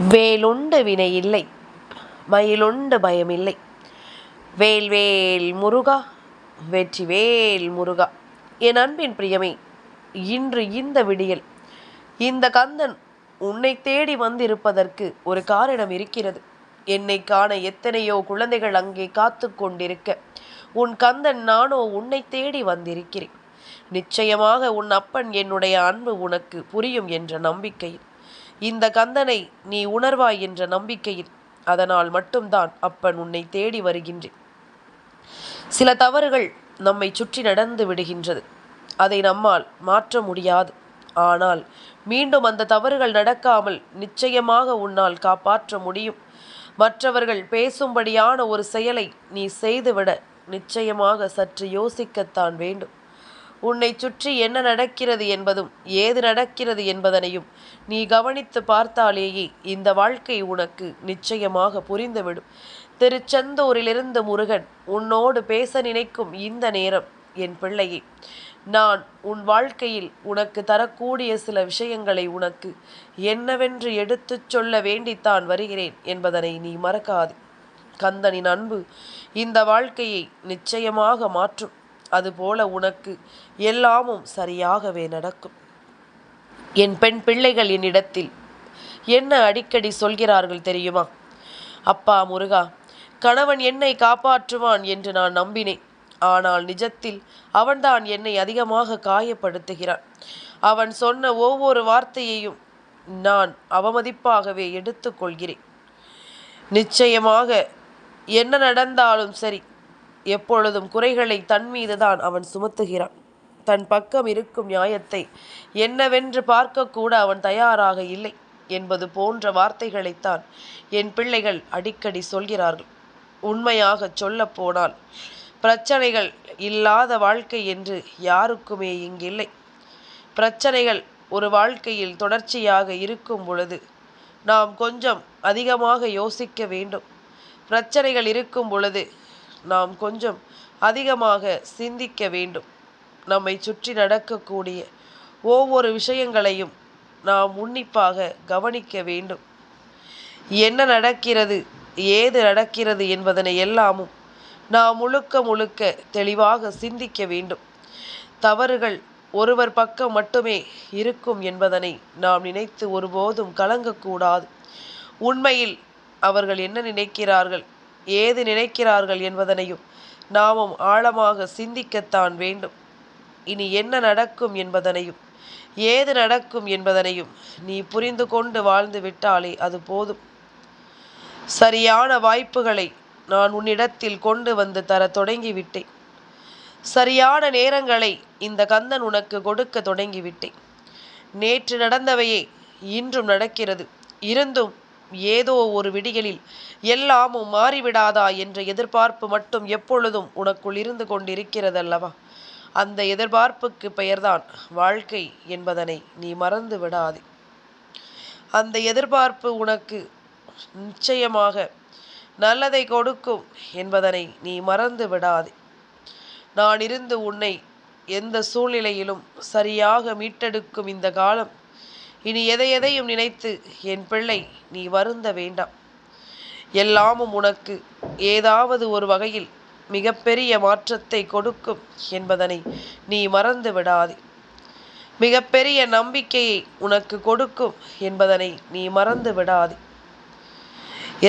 வேலுண்டு வினையில்லை, மயிலுண்டு பயமில்லை. வேல்வேல் முருகா, வெற்றிவேல் முருகா. என் அன்பின் பிரியமே, இன்று இந்த விடியல் இந்த கந்தன் உன்னை தேடி வந்திருப்பதற்கு ஒரு காரணம் இருக்கிறது. என்னை காண எத்தனையோ குழந்தைகள் அங்கே காத்து கொண்டிருக்க, உன் கந்தன் நானோ உன்னை தேடி வந்திருக்கிறேன். நிச்சயமாக உன் அப்பன் என்னுடைய அன்பு உனக்கு புரியும் என்ற நம்பிக்கையில், இந்த கந்தனை நீ உணர்வாய் என்ற நம்பிக்கையில், அதனால் மட்டும்தான் அப்பன் உன்னை தேடி வருகின்றேன். சில தவறுகள் நம்மை சுற்றி நடந்து விடுகின்றது. அதை நம்மால் மாற்ற முடியாது. ஆனால் மீண்டும் அந்த தவறுகள் நடக்காமல் நிச்சயமாக உன்னால் காப்பாற்ற முடியும். மற்றவர்கள் பேசும்படியான ஒரு செயலை நீ செய்துவிட நிச்சயமாக சற்று யோசிக்கத்தான் வேண்டும். உன்னை சுற்றி என்ன நடக்கிறது என்பதும் ஏது நடக்கிறது என்பதனையும் நீ கவனித்து பார்த்தாலேயே இந்த வாழ்க்கை உனக்கு நிச்சயமாக புரிந்துவிடும். திருச்செந்தூரிலிருந்து முருகன் உன்னோடு பேச நினைக்கும் இந்த நேரம், என் பிள்ளையே, நான் உன் வாழ்க்கையில் உனக்கு தரக்கூடிய சில விஷயங்களை உனக்கு என்னவென்று எடுத்துச் சொல்ல வேண்டித்தான் வருகிறேன் என்பதனை நீ மறக்காது. கந்தனின் அன்பு இந்த வாழ்க்கையை நிச்சயமாக மாற்றும். அதுபோல உனக்கு எல்லாமும் சரியாகவே நடக்கும். என் பெண் பிள்ளைகள் என்னிடத்தில் என்ன அடிக்கடி சொல்கிறார்கள் தெரியுமா? அப்பா முருகா, கணவன் என்னை காப்பாற்றுவான் என்று நான் நம்பினேன். ஆனால் நிஜத்தில் அவன்தான் என்னை அதிகமாக காயப்படுத்துகிறான். அவன் சொன்ன ஒவ்வொரு வார்த்தையையும் நான் அவமதிப்பாகவே எடுத்துக்கொள்கிறேன். நிச்சயமாக என்ன நடந்தாலும் சரி, எப்பொழுதும் குறைகளை தன் மீதுதான் அவன் சுமத்துகிறான். தன் பக்கம் இருக்கும் நியாயத்தை என்னவென்று பார்க்கக்கூட அவன் தயாராக இல்லை என்பது போன்ற வார்த்தைகளைத்தான் என் பிள்ளைகள் அடிக்கடி சொல்கிறார்கள். உண்மையாக சொல்ல போனால், பிரச்சனைகள் இல்லாத வாழ்க்கை என்று யாருக்குமே இங்கில்லை. பிரச்சனைகள் ஒரு வாழ்க்கையில் தொடர்ச்சியாக இருக்கும் பொழுது நாம் கொஞ்சம் அதிகமாக யோசிக்க வேண்டும். பிரச்சனைகள் இருக்கும் பொழுது நாம் கொஞ்சம் அதிகமாக சிந்திக்க வேண்டும். நம்மை சுற்றி நடக்கக்கூடிய ஒவ்வொரு விஷயங்களையும் நாம் உன்னிப்பாக கவனிக்க வேண்டும். என்ன நடக்கிறது, ஏது நடக்கிறது என்பதனை எல்லாமும் நாம் முழுக்க முழுக்க தெளிவாக சிந்திக்க வேண்டும். தவறுகள் ஒருவர் பக்கம் மட்டுமே இருக்கும் என்பதனை நாம் நினைத்து ஒருபோதும் கலங்கக்கூடாது. உண்மையில் அவர்கள் என்ன நினைக்கிறார்கள், ஏது நினைக்கிறார்கள் என்பதனையும் நாமும் ஆழமாக சிந்திக்கத்தான் வேண்டும். இனி என்ன நடக்கும் என்பதனையும் ஏது நடக்கும் என்பதனையும் நீ புரிந்து கொண்டு வாழ்ந்து விட்டாலே அது போதும். சரியான வாய்ப்புகளை நான் உன்னிடத்தில் கொண்டு வந்து தர தொடங்கிவிட்டேன். சரியான நேரங்களை இந்த கந்தன் உனக்கு கொடுக்க தொடங்கிவிட்டேன். நேற்று நடந்தவையே இன்றும் நடக்கிறது. இருந்தும் ஏதோ ஒரு விடியலில் எல்லாமும் மாறிவிடாதா என்ற எதிர்பார்ப்பு மட்டும் எப்பொழுதும் உனக்குள் இருந்து கொண்டிருக்கிறதல்லவா? அந்த எதிர்பார்ப்புக்கு பெயர்தான் வாழ்க்கை என்பதனை நீ மறந்து விடாதே. அந்த எதிர்பார்ப்பு உனக்கு நிச்சயமாக நல்லதை கொடுக்கும் என்பதனை நீ மறந்து விடாதே. நான் இருந்து உன்னை எந்த சூழ்நிலையிலும் சரியாக மீட்டெடுக்கும் இந்த காலம், இனி எதையும் நினைத்து என் பிள்ளை நீ வருந்த வேண்டாம். எல்லாமும் உனக்கு ஏதாவது ஒரு வகையில் மிகப்பெரிய மாற்றத்தை கொடுக்கும் என்பதனை நீ மறந்து விடாதே. மிகப்பெரிய நம்பிக்கையை உனக்கு கொடுக்கும் என்பதனை நீ மறந்து விடாதே.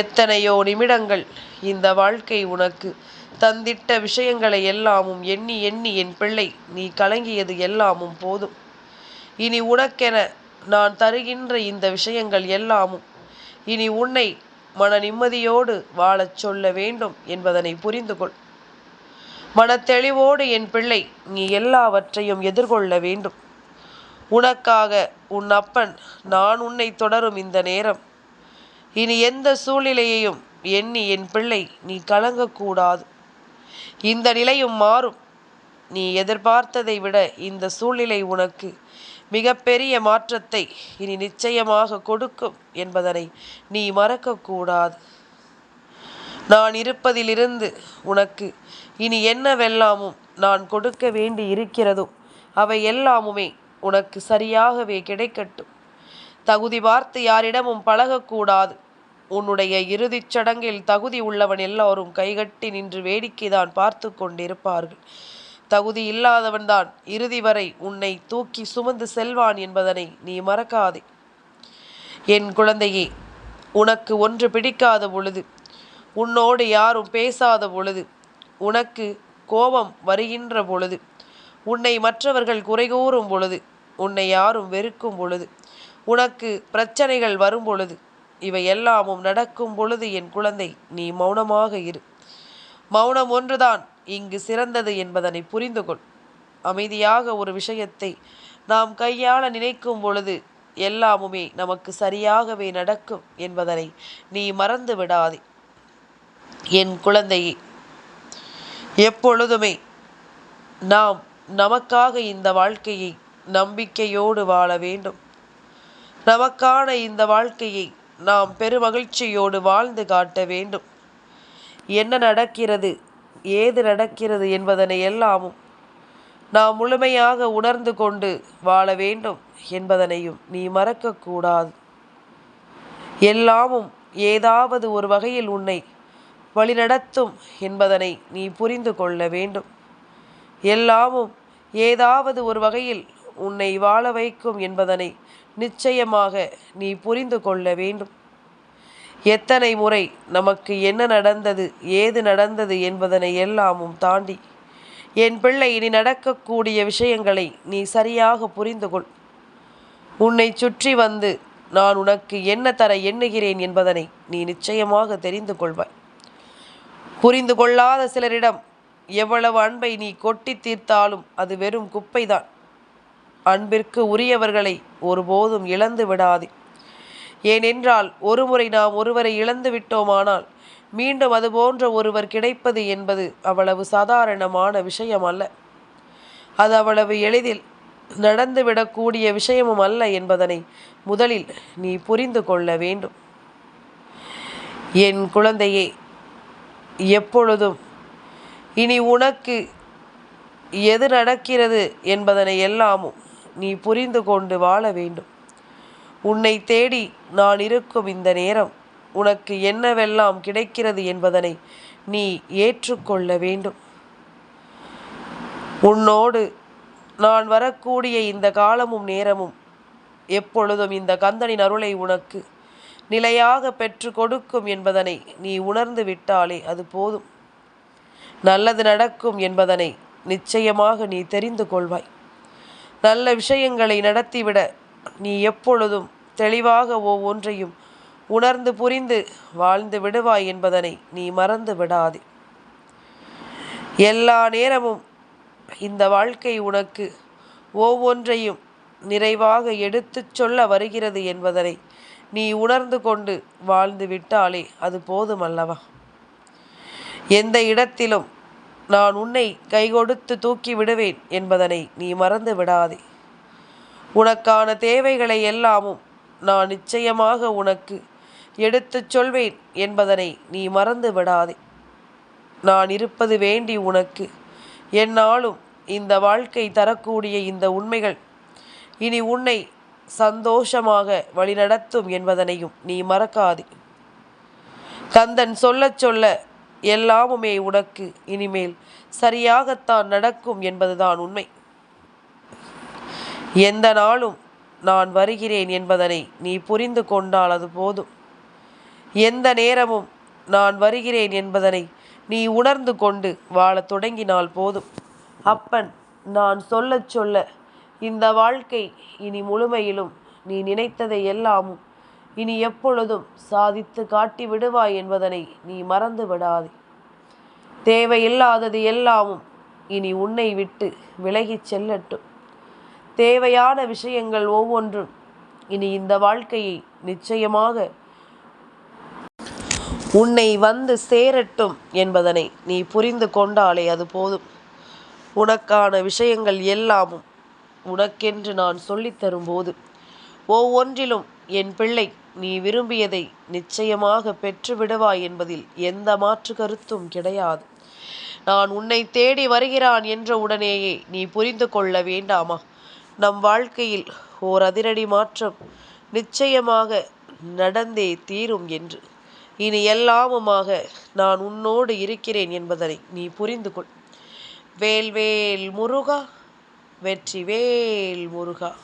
எத்தனையோ நிமிடங்கள் இந்த வாழ்க்கை உனக்கு தந்திட்ட விஷயங்களை எல்லாமும் எண்ணி எண்ணி என் பிள்ளை நீ கலங்கியது எல்லாமும் போதும். இனி உனக்கென நான் தருகின்ற இந்த விஷயங்கள் எல்லாமும் இனி உன்னை மன நிம்மதியோடு வாழச் சொல்ல வேண்டும் என்பதனை புரிந்து கொள். மனத்தெளிவோடு என் பிள்ளை நீ எல்லாவற்றையும் எதிர்கொள்ள வேண்டும். உனக்காக உன் அப்பன் நான் உன்னை தொடரும் இந்த நேரம், இனி எந்த சூழ்நிலையையும் எண்ணி என் பிள்ளை நீ கலங்கக்கூடாது. இந்த நிலையும் மாறும். நீ எதிர்பார்த்ததை விட இந்த சூழ்நிலை உனக்கு மிகப்பெரிய மாற்றத்தை இனி நிச்சயமாக கொடுக்கும் என்பதனை நீ மறக்கக்கூடாது. நான் இருப்பதிலிருந்து உனக்கு இனி என்னவெல்லாமும் நான் கொடுக்க வேண்டி இருக்கிறதோ அவை எல்லாமுமே உனக்கு சரியாகவே கிடைக்கட்டும். தகுதி பார்த்து யாரிடமும் பழகக்கூடாது. உன்னுடைய இறுதிச் சடங்கில் தகுதி உள்ளவன் எல்லோரும் கைகட்டி நின்று வேடிக்கைதான் பார்த்து கொண்டிருப்பார்கள். தகுதி இல்லாதவன்தான் இறுதி வரை உன்னை தூக்கி சுமந்து செல்வான் என்பதனை நீ மறக்காதே. என் குழந்தையே, உனக்கு ஒன்று பிடிக்காத பொழுது, உன்னோடு யாரும் பேசாத பொழுது, உனக்கு கோபம் வருகின்ற பொழுது, உன்னை மற்றவர்கள் குறைகூறும் பொழுது, உன்னை யாரும் வெறுக்கும் பொழுது, உனக்கு பிரச்சனைகள் வரும் பொழுது, இவை எல்லாமும் நடக்கும் பொழுது என் குழந்தை நீ மௌனமாக இரு. மௌனம் ஒன்றுதான் இங்கு சிறந்தது என்பதனை புரிந்து கொள். அமைதியாக ஒரு விஷயத்தை நாம் கையாள நினைக்கும் பொழுது எல்லாமுமே நமக்கு சரியாகவே நடக்கும் என்பதனை நீ மறந்து விடாதே. என் குழந்தையே, எப்பொழுதுமே நாம் நமக்காக இந்த வாழ்க்கையை நம்பிக்கையோடு வாழ வேண்டும். நமக்கான இந்த வாழ்க்கையை நாம் பெருமகிழ்ச்சியோடு வாழ்ந்து காட்ட வேண்டும். என்ன நடக்கிறது, ஏது நடக்கிறது என்பதனை எல்லாமும் நாம் முழுமையாக உணர்ந்து கொண்டு வாழ வேண்டும் என்பதனையும் நீ மறக்கக்கூடாது. எல்லாமும் ஏதாவது ஒரு வகையில் உன்னை வழிநடத்தும் என்பதனை நீ புரிந்து கொள்ள வேண்டும். எல்லாமும் ஏதாவது ஒரு வகையில் உன்னை வாழ வைக்கும் என்பதனை நிச்சயமாக நீ புரிந்து கொள்ள வேண்டும். எத்தனை முறை நமக்கு என்ன நடந்தது, ஏது நடந்தது என்பதனை எல்லாமும் தாண்டி என் பிள்ளை இனி நடக்கக்கூடிய விஷயங்களை நீ சரியாக புரிந்து கொள். உன்னை சுற்றி வந்து நான் உனக்கு என்ன தர எண்ணுகிறேன் என்பதனை நீ நிச்சயமாக தெரிந்து கொள்வாய். புரிந்து கொள்ளாத சிலரிடம் எவ்வளவு அன்பை நீ கொட்டி தீர்த்தாலும் அது வெறும் குப்பைதான். அன்பிற்கு உரியவர்களை ஒருபோதும் இழந்து விடாதே. ஏனென்றால் ஒருமுறை நாம் ஒருவரை இழந்து விட்டோமானால் மீண்டும் அது போன்ற ஒருவர் கிடைப்பது என்பது அவ்வளவு சாதாரணமான விஷயம் அல்ல. அது அவ்வளவு எளிதில் நடந்துவிடக்கூடிய விஷயமும் அல்ல என்பதனை முதலில் நீ புரிந்து கொள்ள வேண்டும். என் குழந்தையே, எப்பொழுதும் இனி உனக்கு எது நடக்கிறது என்பதனை எல்லாமும் நீ புரிந்து கொண்டு வாழ வேண்டும். உன்னை தேடி நான் இருக்கும் இந்த நேரம் உனக்கு என்னவெல்லாம் கிடைக்கிறது என்பதனை நீ ஏற்றுக்கொள்ள வேண்டும். உன்னோடு நான் வரக்கூடிய இந்த காலமும் நேரமும் எப்பொழுதும் இந்த கந்தனின் அருளை உனக்கு நிலையாக பெற்று கொடுக்கும் என்பதனை நீ உணர்ந்து விட்டாலே அது போதும். நல்லது நடக்கும் என்பதனை நிச்சயமாக நீ தெரிந்து கொள்வாய். நல்ல விஷயங்களை நடத்திவிட நீ எப்பொழுதும் தெளிவாக ஒவ்வொன்றையும் உணர்ந்து புரிந்து வாழ்ந்து விடுவாய் என்பதனை நீ மறந்து விடாதே. எல்லா நேரமும் இந்த வாழ்க்கை உனக்கு ஒவ்வொன்றையும் நிறைவாக எடுத்துச் சொல்ல வருகிறது என்பதனை நீ உணர்ந்து கொண்டு வாழ்ந்து விட்டாலே அது போதும் அல்லவா? எந்த இடத்திலும் நான் உன்னை கைகொடுத்து தூக்கி விடுவேன் என்பதனை நீ மறந்து விடாதே. உனக்கான தேவைகளை எல்லாமும் நான் நிச்சயமாக உனக்கு எடுத்துச் சொல்வேன் என்பதனை நீ மறந்து விடாதே. நான் இருப்பது வேண்டி உனக்கு எந்நாளும் இந்த வாழ்க்கை தரக்கூடிய இந்த உண்மைகள் இனி உன்னை சந்தோஷமாக வழிநடத்தும் என்பதனையும் நீ மறக்காதே. கந்தன் சொல்லச் சொல்ல எல்லாமுமே உனக்கு இனிமேல் சரியாகத்தான் நடக்கும் என்பதுதான் உண்மை. எந்த நாளும் நான் வருகிறேன் என்பதனை நீ புரிந்து கொண்டால் அது போதும். எந்த நேரமும் நான் வருகிறேன் என்பதனை நீ உணர்ந்து கொண்டு வாழத் தொடங்கினால் போதும். அப்பன் நான் சொல்லச் சொல்ல இந்த வாழ்க்கை இனி முழுமையிலும் நீ நினைத்ததை எல்லாமும் இனி எப்பொழுதும் சாதித்து காட்டி விடுவாய் என்பதனை நீ மறந்து விடாதே. தேவையில்லாதது எல்லாமும் இனி உன்னை விட்டு விலகிச் செல்லட்டும். தேவையான விஷயங்கள் ஒவ்வொன்றும் இனி இந்த வாழ்க்கையை நிச்சயமாக உன்னை வந்து சேரட்டும் என்பதனை நீ புரிந்து கொண்டாலே அது போதும். உனக்கான விஷயங்கள் எல்லாமும் உனக்கென்று நான் சொல்லித்தரும்போது ஒவ்வொன்றிலும் என் பிள்ளை நீ விரும்பியதை நிச்சயமாக பெற்று விடுவாய் என்பதில் எந்த மாற்று கருத்தும் கிடையாது. நான் உன்னை தேடி வருகிறான் என்ற உடனேயே நீ புரிந்து கொள்ள வேண்டாமா? நம் வாழ்க்கையில் ஓர் அதிரடி மாற்றம் நிச்சயமாக நடந்தே தீரும் என்று. இனி எல்லாமுமாக நான் உன்னோடு இருக்கிறேன் என்பதனை நீ புரிந்து கொள். வேல்வேல் முருகா, வெற்றிவேல் முருகா.